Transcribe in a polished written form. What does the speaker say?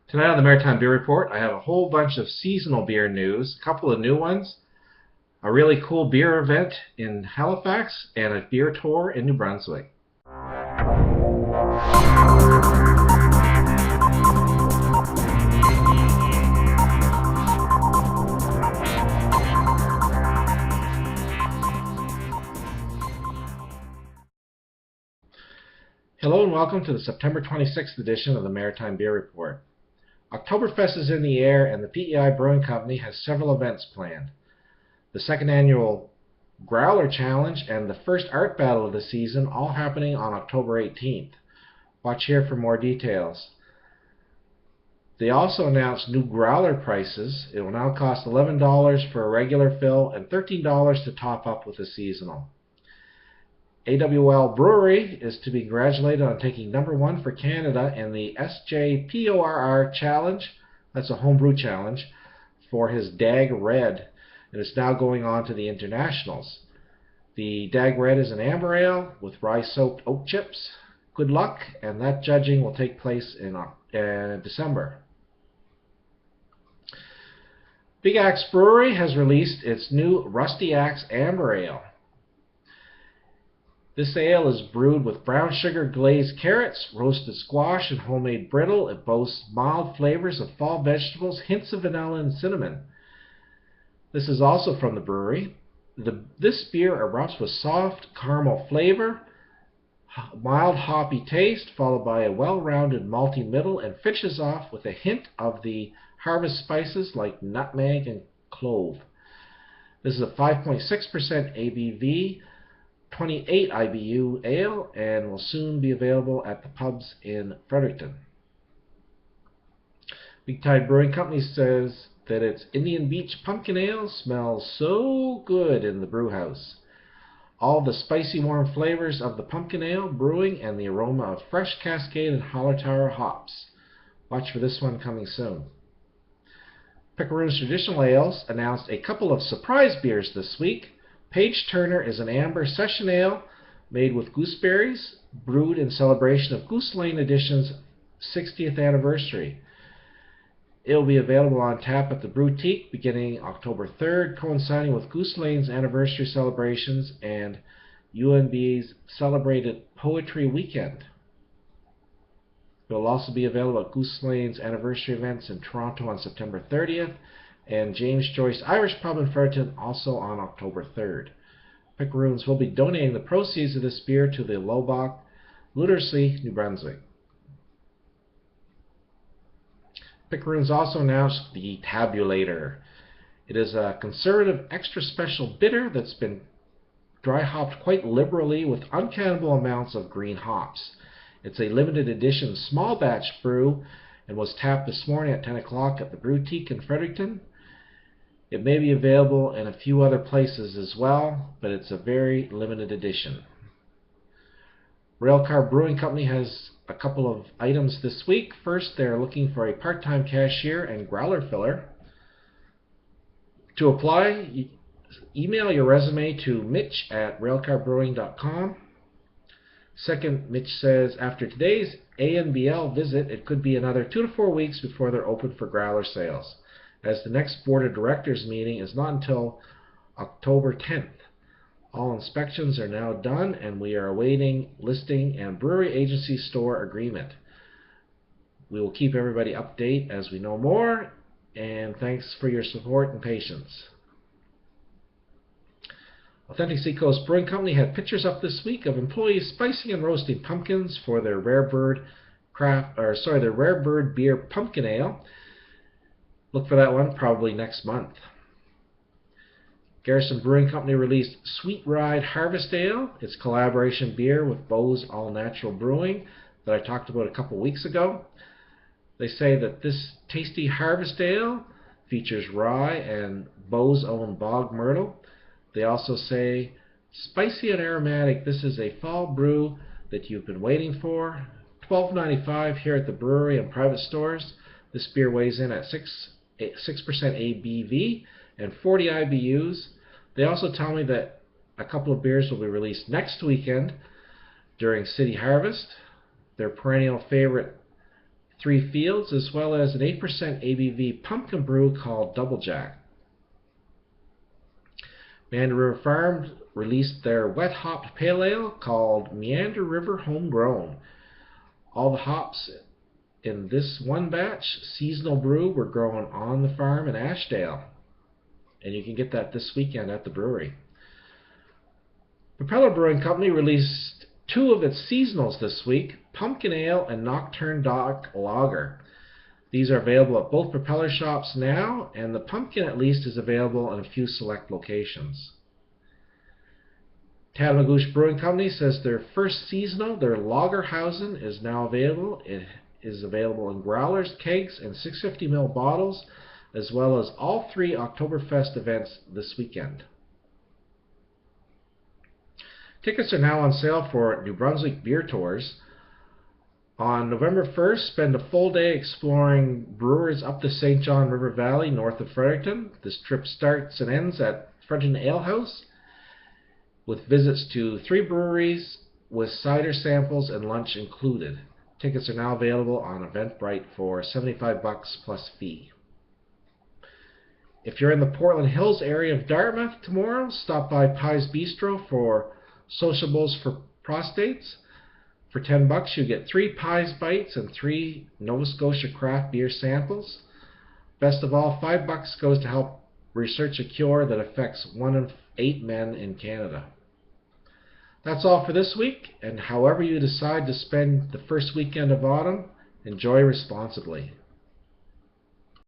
Tonight on the Maritime Beer Report, I have a whole bunch of seasonal beer news, a couple of new ones, a really cool beer event in Halifax, and a beer tour in New Brunswick. Hello and welcome to the September 26th edition of the Maritime Beer Report. Oktoberfest is in the air and the PEI Brewing Company has several events planned. The second annual Growler Challenge and the first art battle of the season all happening on October 18th. Watch here for more details. They also announced new growler prices. It will now cost $11 for a regular fill and $13 to top up with a seasonal. AWOL Brewery is to be congratulated on taking #1 for Canada in the SJPORR challenge. That's a homebrew challenge for his DAG Red, and it's now going on to the internationals. The DAG Red is an amber ale with Rye Soaked Oak chips. Good luck, and that judging will take place in December. Big Axe Brewery has released its new Rusty Axe Amber Ale. This ale is brewed with brown sugar glazed carrots, roasted squash, and homemade brittle. It boasts mild flavors of fall vegetables, hints of vanilla and cinnamon. This is also from the brewery. This beer erupts with soft caramel flavor, mild hoppy taste, followed by a well-rounded malty middle, and finishes off with a hint of the harvest spices like nutmeg and clove. This is a 5.6% ABV, 28 IBU ale, and will soon be available at the pubs in Fredericton. Big Tide Brewing Company says that its Indian Beach Pumpkin Ale smells so good in the brew house. All the spicy warm flavors of the pumpkin ale brewing and the aroma of fresh Cascade and Hallertauer hops. Watch for this one coming soon. Picaroon's Traditional Ales announced a couple of surprise beers this week. Page Turner is an amber session ale made with gooseberries, brewed in celebration of Goose Lane Edition's 60th anniversary. It will be available on tap at the Boutique beginning October 3rd, coinciding with Goose Lane's anniversary celebrations and UNB's celebrated Poetry Weekend. It will also be available at Goose Lane's anniversary events in Toronto on September 30th, and James Joyce Irish Pub in Fredericton also on October 3rd. Picaroons will be donating the proceeds of this beer to the Lobach, Ludersey, New Brunswick. Picaroons also announced the Tabulator. It is a conservative extra special bitter that's been dry hopped quite liberally with uncountable amounts of green hops. It's a limited edition small batch brew and was tapped this morning at 10 o'clock at the Boutique in Fredericton. It may be available in a few other places as well, but it's a very limited edition. Railcar Brewing Company has a couple of items this week. First, they're looking for a part-time cashier and growler filler. To apply, email your resume to mitch@railcarbrewing.com. Second, Mitch says, after today's ANBL visit, it could be another 2 to 4 weeks before they're open for growler sales, as the next Board of Directors meeting is not until October 10th. All inspections are now done, and we are awaiting listing and brewery agency store agreement. We will keep everybody updated as we know more, and thanks for your support and patience. Authentic Seacoast Brewing Company had pictures up this week of employees spicing and roasting pumpkins for their Rare Bird Beer Pumpkin Ale. Look for that one probably next month. Garrison Brewing Company released Sweet Ride Harvest Ale. It's collaboration beer with Bo's All Natural Brewing that I talked about a couple weeks ago. They say that this tasty Harvest Ale features rye and Bo's own bog myrtle. They also say, spicy and aromatic, this is a fall brew that you've been waiting for. $12.95 here at the brewery and private stores. This beer weighs in at 6% ABV and 40 IBUs. They also tell me that a couple of beers will be released next weekend during City Harvest. Their perennial favorite 3 fields, as well as an 8% ABV pumpkin brew called Double Jack. Meander River Farm released their wet hopped pale ale called Meander River Homegrown. All the hops in this one batch seasonal brew were grown on the farm in Ashdale, and you can get that this weekend at the brewery. Propeller Brewing Company released 2 of its seasonals this week, Pumpkin Ale and Nocturne Dark Lager. These are available at both Propeller shops now, and the pumpkin at least is available in a few select locations. Tatamagouche Brewing Company says their first seasonal, their Lagerhausen, is now available. It is available in growlers, kegs, and 650ml bottles, as well as all 3 Oktoberfest events this weekend. Tickets are now on sale for New Brunswick beer tours. On November 1st, spend a full day exploring brewers up the St. John River Valley north of Fredericton. This trip starts and ends at Fredericton Ale House, with visits to 3 breweries with cider samples and lunch included. Tickets are now available on Eventbrite for $75 plus fee. If you're in the Portland Hills area of Dartmouth tomorrow, stop by Pies Bistro for Sociables for Prostates. For $10 you get 3 Pies bites and 3 Nova Scotia craft beer samples. Best of all, $5 goes to help research a cure that affects 1 in 8 men in Canada. That's all for this week, and however you decide to spend the first weekend of autumn, enjoy responsibly.